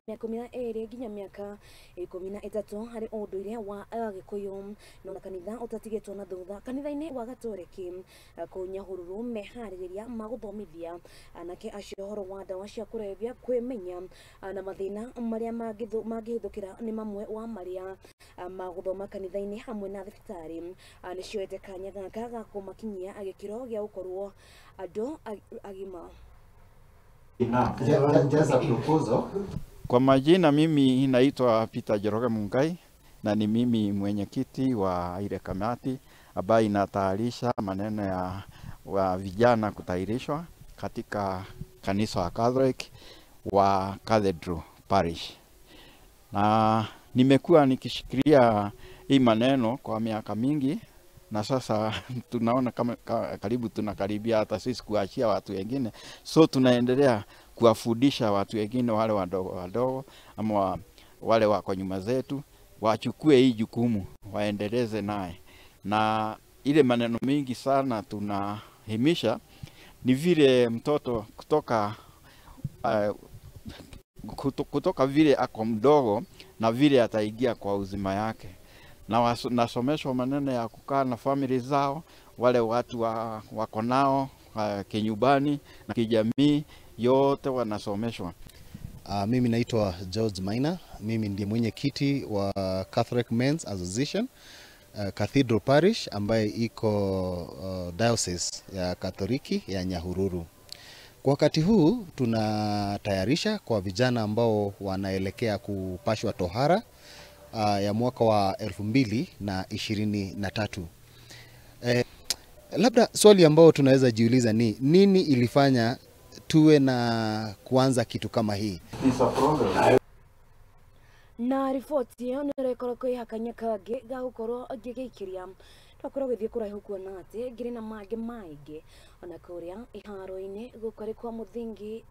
miaka 12 nginya miaka 13 hari unduire wa Agikuyu no kanitha utatigetwo na thutha kanitha-ini wa Gatoreki ku Nyahururu mehaririria maguthomithia anake acio horo wa ndawa cia kurebia kwimenya na mathina maria mangihithukira ni mamwe wa maria maguthoma kanitha-ini hamwe na thibitari nicioete kanya gaka ga kumakinyia agikiro gia gukorwo andu agima. Kwa majina mimi naitwa Peter Njoroge Mungai na ni mimi mwenyekiti wa ile kamati ambayo inatayarisha maneno ya wa vijana kutahirishwa katika kanisa wa Catholic wa Cathedral Parish. Na nimekuwa nikishikilia hii maneno kwa miaka mingi na sasa tunaona kama karibu tunakaribia hata sisi kuachia watu wengine, so tunaendelea kuwafundisha watu wengine wale wadogo ama wale wako nyuma zetu wachukue hii jukumu waendeleze naye. Na ile maneno mingi sana tunahimisha ni vile mtoto kutoka vile ako mdogo na vile ataingia kwa uzima yake, na nasomeshwa maneno ya kukaa na family zao, wale watu wako nao kinyumbani na kijamii yote wanasomeshwa. Mimi naitwa George Maina, mimi ndiye mwenyekiti wa Catholic Men's Association Cathedral Parish ambaye iko diocese ya Katoliki ya Nyahururu. Kwa wakati huu tunatayarisha kwa vijana ambao wanaelekea kupashwa tohara ya mwaka wa 2023. Labda swali ambao tunaweza jiuliza ni nini ilifanya tuwe na kuanza kitu kama hii? Na ripoti yo nirekora ko ihakanya kage ga gukorwo gigikiria twakorwo githie kuraihu kuona ati ngiri na mage maige ona kuria iharo-ini gukari kwa muthingi